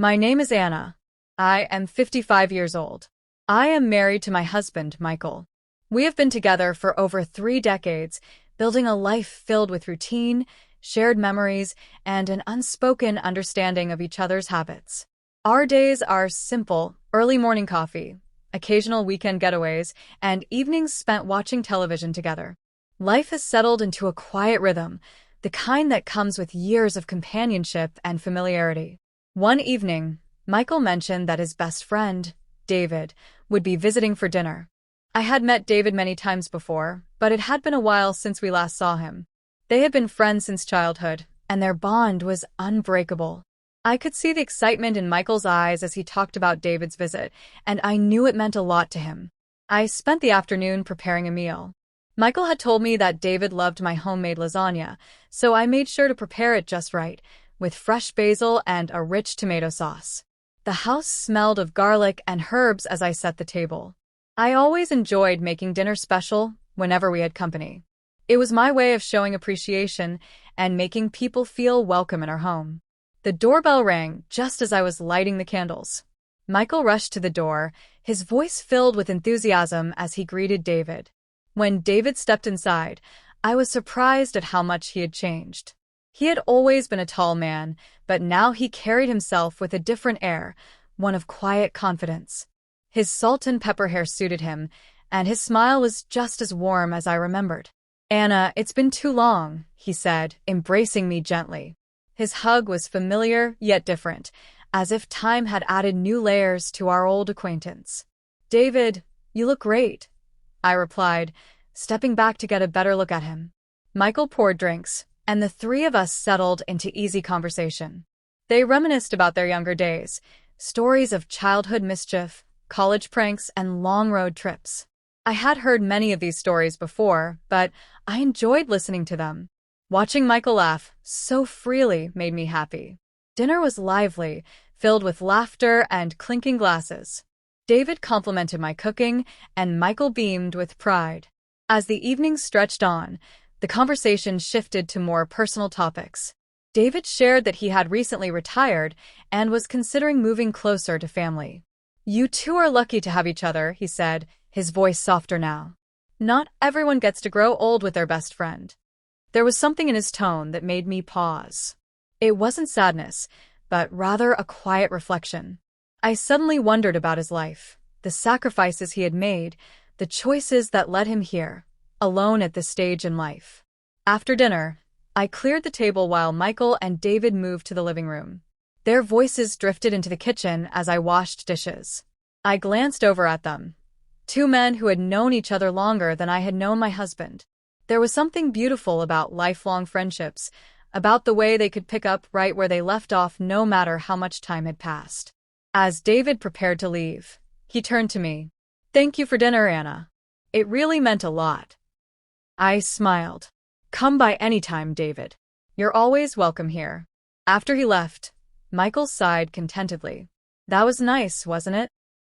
My name is Anna. I am 55 years old. I am married to my husband, Michael. We have been together for over 3 decades, building a life filled with routine, shared memories, and an unspoken understanding of each other's habits. Our days are simple: early morning coffee, occasional weekend getaways, and evenings spent watching television together. Life has settled into a quiet rhythm, the kind that comes with years of companionship and familiarity. One evening, Michael mentioned that his best friend, David, would be visiting for dinner. I had met David many times before, but it had been a while since we last saw him. They had been friends since childhood, and their bond was unbreakable. I could see the excitement in Michael's eyes as he talked about David's visit, and I knew it meant a lot to him. I spent the afternoon preparing a meal. Michael had told me that David loved my homemade lasagna, so I made sure to prepare it just right, with fresh basil and a rich tomato sauce. The house smelled of garlic and herbs as I set the table. I always enjoyed making dinner special whenever we had company. It was my way of showing appreciation and making people feel welcome in our home. The doorbell rang just as I was lighting the candles. Michael rushed to the door, his voice filled with enthusiasm as he greeted David. When David stepped inside, I was surprised at how much he had changed. He had always been a tall man, but now he carried himself with a different air, one of quiet confidence. His salt and pepper hair suited him, and his smile was just as warm as I remembered. "Anna, it's been too long," he said, embracing me gently. His hug was familiar yet different, as if time had added new layers to our old acquaintance. "David, you look great," I replied, stepping back to get a better look at him. Michael poured drinks, and the three of us settled into easy conversation. They reminisced about their younger days, stories of childhood mischief, college pranks, and long road trips. I had heard many of these stories before, but I enjoyed listening to them. Watching Michael laugh so freely made me happy. Dinner was lively, filled with laughter and clinking glasses. David complimented my cooking, and Michael beamed with pride. As the evening stretched on, the conversation shifted to more personal topics. David shared that he had recently retired and was considering moving closer to family. "You two are lucky to have each other," he said, his voice softer now. "Not everyone gets to grow old with their best friend." There was something in his tone that made me pause. It wasn't sadness, but rather a quiet reflection. I suddenly wondered about his life, the sacrifices he had made, the choices that led him here, alone at this stage in life. After dinner, I cleared the table while Michael and David moved to the living room. Their voices drifted into the kitchen as I washed dishes. I glanced over at them. Two men who had known each other longer than I had known my husband. There was something beautiful about lifelong friendships, about the way they could pick up right where they left off no matter how much time had passed. As David prepared to leave, he turned to me. "Thank you for dinner, Anna. It really meant a lot." I smiled. "Come by any time, David. You're always welcome here." After he left, Michael sighed contentedly. "That was nice, wasn't it?"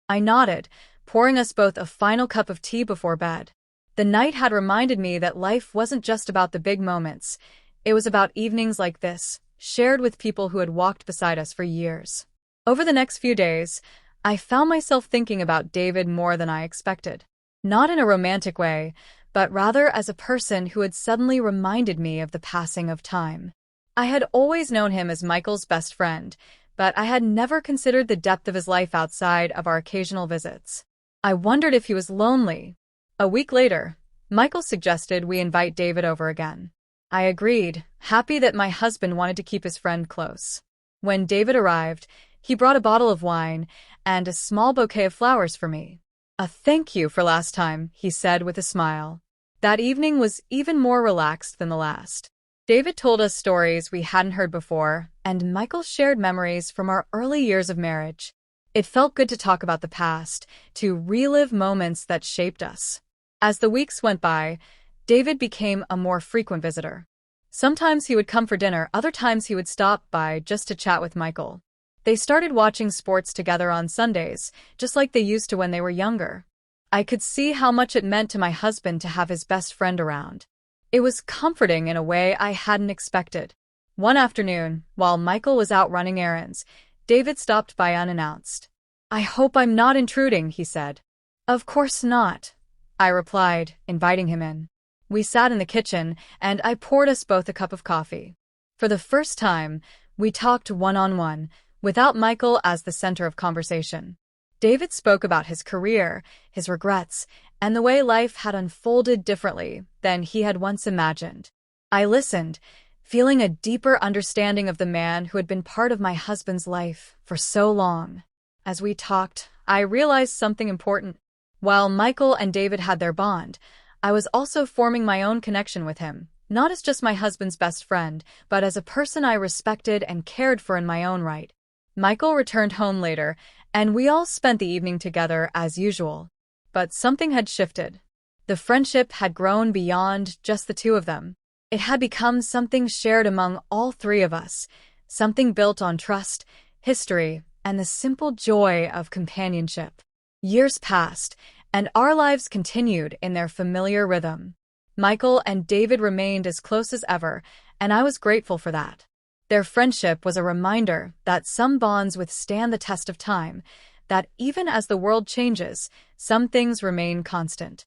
I nodded, pouring us both a final cup of tea before bed. The night had reminded me that life wasn't just about the big moments. It was about evenings like this, shared with people who had walked beside us for years. Over the next few days, I found myself thinking about David more than I expected. Not in a romantic way, but rather as a person who had suddenly reminded me of the passing of time. I had always known him as Michael's best friend, but I had never considered the depth of his life outside of our occasional visits. I wondered if he was lonely. A week later, Michael suggested we invite David over again. I agreed, happy that my husband wanted to keep his friend close. When David arrived, he brought a bottle of wine and a small bouquet of flowers for me. "A thank you for last time," he said with a smile. That evening was even more relaxed than the last. David told us stories we hadn't heard before, and Michael shared memories from our early years of marriage. It felt good to talk about the past, to relive moments that shaped us. As the weeks went by, David became a more frequent visitor. Sometimes he would come for dinner, other times he would stop by just to chat with Michael. They started watching sports together on Sundays, just like they used to when they were younger. I could see how much it meant to my husband to have his best friend around. It was comforting in a way I hadn't expected. One afternoon, while Michael was out running errands, David stopped by unannounced. "I hope I'm not intruding," he said. "Of course not," I replied, inviting him in. We sat in the kitchen, and I poured us both a cup of coffee. For the first time, we talked one-on-one, without Michael as the center of conversation. David spoke about his career, his regrets, and the way life had unfolded differently than he had once imagined. I listened, feeling a deeper understanding of the man who had been part of my husband's life for so long. As we talked, I realized something important. While Michael and David had their bond, I was also forming my own connection with him, not as just my husband's best friend, but as a person I respected and cared for in my own right. Michael returned home later, and we all spent the evening together as usual. But something had shifted. The friendship had grown beyond just the two of them. It had become something shared among all three of us, something built on trust, history, and the simple joy of companionship. Years passed, and our lives continued in their familiar rhythm. Michael and David remained as close as ever, and I was grateful for that. Their friendship was a reminder that some bonds withstand the test of time, that even as the world changes, some things remain constant.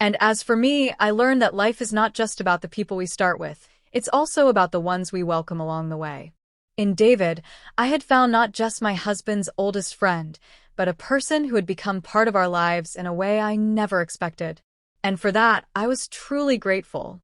And as for me, I learned that life is not just about the people we start with, it's also about the ones we welcome along the way. In David, I had found not just my husband's oldest friend, but a person who had become part of our lives in a way I never expected. And for that, I was truly grateful.